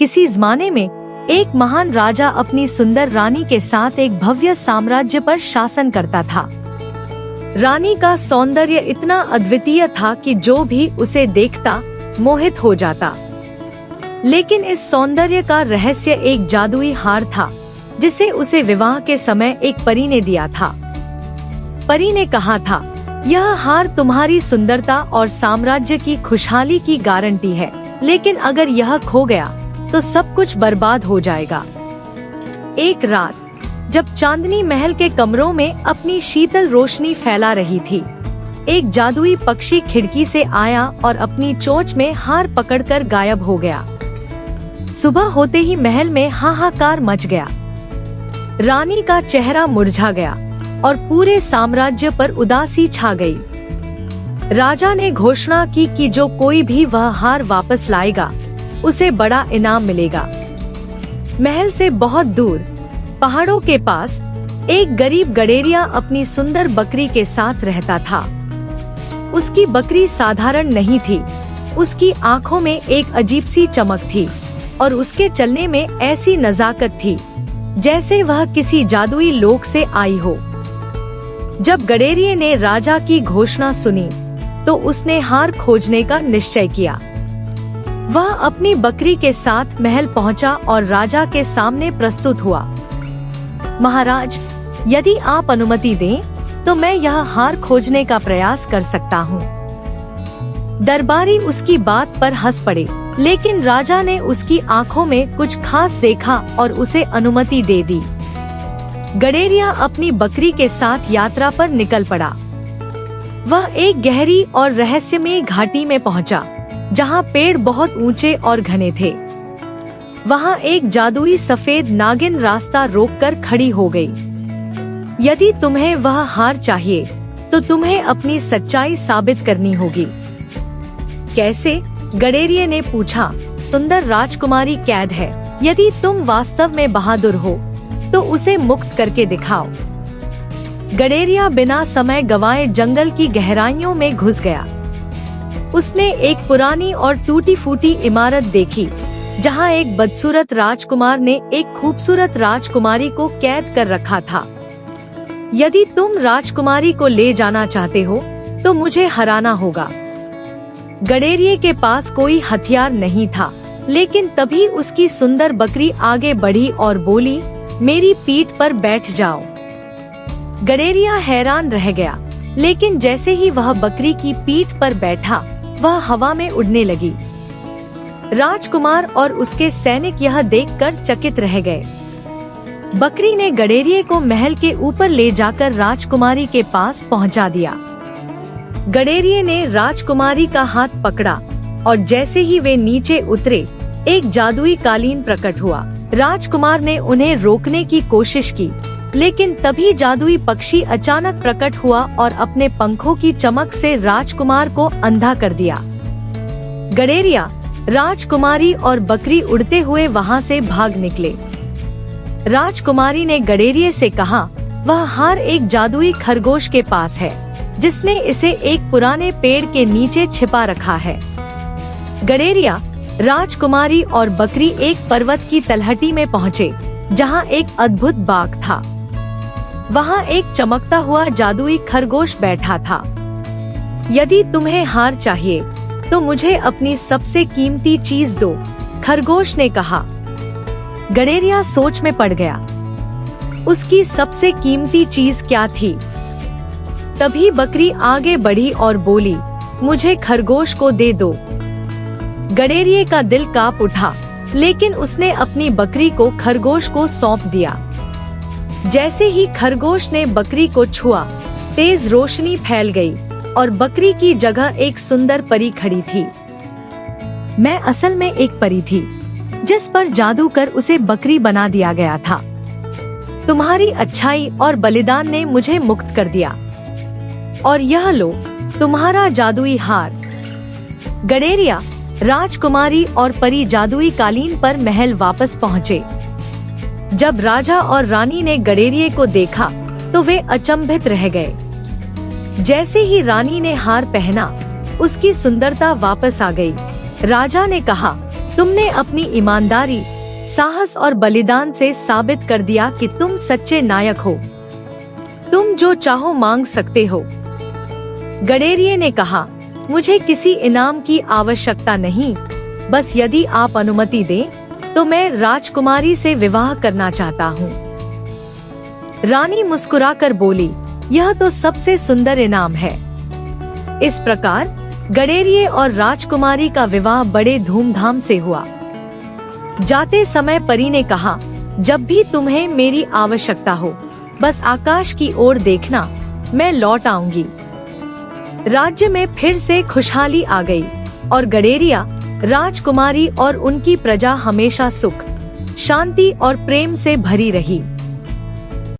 किसी ज़माने में एक महान राजा अपनी सुंदर रानी के साथ एक भव्य साम्राज्य पर शासन करता था। रानी का सौंदर्य इतना अद्वितीय था कि जो भी उसे देखता मोहित हो जाता। लेकिन इस सौंदर्य का रहस्य एक जादुई हार था जिसे उसे विवाह के समय एक परी ने दिया था। परी ने कहा था, यह हार तुम्हारी सुंदरता और साम्राज्य की खुशहाली की गारंटी है, लेकिन अगर यह खो गया तो सब कुछ बर्बाद हो जाएगा। एक रात जब चांदनी महल के कमरों में अपनी शीतल रोशनी फैला रही थी, एक जादुई पक्षी खिड़की से आया और अपनी चोंच में हार पकड़कर गायब हो गया। सुबह होते ही महल में हाहाकार मच गया। रानी का चेहरा मुरझा गया और पूरे साम्राज्य पर उदासी छा गई। राजा ने घोषणा की कि जो कोई भी वह हार वापस लाएगा उसे बड़ा इनाम मिलेगा। महल से बहुत दूर पहाड़ों के पास एक गरीब गडेरिया अपनी सुंदर बकरी के साथ रहता था। उसकी बकरी साधारण नहीं थी, उसकी आंखों में एक अजीब सी चमक थी और उसके चलने में ऐसी नजाकत थी जैसे वह किसी जादुई लोक से आई हो। जब गडेरिये ने राजा की घोषणा सुनी तो उसने हार खोजने का निश्चय किया। वह अपनी बकरी के साथ महल पहुंचा और राजा के सामने प्रस्तुत हुआ। महाराज, यदि आप अनुमति दें तो मैं यह हार खोजने का प्रयास कर सकता हूँ। दरबारी उसकी बात पर हंस पड़े, लेकिन राजा ने उसकी आंखों में कुछ खास देखा और उसे अनुमति दे दी। गडेरिया अपनी बकरी के साथ यात्रा पर निकल पड़ा। वह एक गहरी और रहस्यमय घाटी में पहुंचा, जहां पेड़ बहुत ऊंचे और घने थे। वहां एक जादुई सफेद नागिन रास्ता रोककर खड़ी हो गई। यदि तुम्हें वह हार चाहिए तो तुम्हें अपनी सच्चाई साबित करनी होगी। कैसे? गडेरिये ने पूछा। सुंदर राजकुमारी कैद है, यदि तुम वास्तव में बहादुर हो तो उसे मुक्त करके दिखाओ। गडेरिया बिना समय गंवाए जंगल की गहराइयों में घुस गया। उसने एक पुरानी और टूटी फूटी इमारत देखी, जहां एक बदसूरत राजकुमार ने एक खूबसूरत राजकुमारी को कैद कर रखा था। यदि तुम राजकुमारी को ले जाना चाहते हो तो मुझे हराना होगा। गडेरिये के पास कोई हथियार नहीं था, लेकिन तभी उसकी सुंदर बकरी आगे बढ़ी और बोली, मेरी पीठ पर बैठ जाओ। गडेरिया हैरान रह गया, लेकिन जैसे ही वह बकरी की पीठ पर बैठा, वह हवा में उड़ने लगी। राजकुमार और उसके सैनिक यह देखकर चकित रह गए। बकरी ने गडेरिये को महल के ऊपर ले जाकर राजकुमारी के पास पहुंचा दिया। गडेरिये ने राजकुमारी का हाथ पकड़ा और जैसे ही वे नीचे उतरे, एक जादुई कालीन प्रकट हुआ। राजकुमार ने उन्हें रोकने की कोशिश की, लेकिन तभी जादुई पक्षी अचानक प्रकट हुआ और अपने पंखों की चमक से राजकुमार को अंधा कर दिया। गडेरिया, राजकुमारी और बकरी उड़ते हुए वहां से भाग निकले। राजकुमारी ने गडेरिये से कहा, वह हार एक जादुई खरगोश के पास है, जिसने इसे एक पुराने पेड़ के नीचे छिपा रखा है। गडेरिया, राजकुमारी और बकरी एक पर्वत की तलहटी में पहुँचे, जहाँ एक अद्भुत बाग था। वहाँ एक चमकता हुआ जादुई खरगोश बैठा था। यदि तुम्हें हार चाहिए तो मुझे अपनी सबसे कीमती चीज दो, खरगोश ने कहा। गडेरिया सोच में पड़ गया। उसकी सबसे कीमती चीज क्या थी? तभी बकरी आगे बढ़ी और बोली, मुझे खरगोश को दे दो। गडेरिये का दिल कांप उठा, लेकिन उसने अपनी बकरी को खरगोश को सौंप दिया। जैसे ही खरगोश ने बकरी को छुआ, तेज रोशनी फैल गई और बकरी की जगह एक सुंदर परी खड़ी थी। मैं असल में एक परी थी, जिस पर जादू कर उसे बकरी बना दिया गया था। तुम्हारी अच्छाई और बलिदान ने मुझे मुक्त कर दिया, और यह लो तुम्हारा जादुई हार। गडेरिया, राजकुमारी और परी जादुई कालीन पर महल वापस पहुँचे। जब राजा और रानी ने गडेरिये को देखा तो वे अचंभित रह गए। जैसे ही रानी ने हार पहना, उसकी सुंदरता वापस आ गई। राजा ने कहा, तुमने अपनी ईमानदारी, साहस और बलिदान से साबित कर दिया कि तुम सच्चे नायक हो। तुम जो चाहो मांग सकते हो। गडेरिये ने कहा, मुझे किसी इनाम की आवश्यकता नहीं, बस यदि आप अनुमति दें तो मैं राजकुमारी से विवाह करना चाहता हूँ। रानी मुस्कुराकर बोली, यह तो सबसे सुंदर इनाम है। इस प्रकार गडेरिये और राजकुमारी का विवाह बड़े धूमधाम से हुआ। जाते समय परी ने कहा, जब भी तुम्हें मेरी आवश्यकता हो, बस आकाश की ओर देखना, मैं लौट आऊंगी। राज्य में फिर से खुशहाली आ गई और गडेरिया, राजकुमारी और उनकी प्रजा हमेशा सुख, शांति और प्रेम से भरी रही।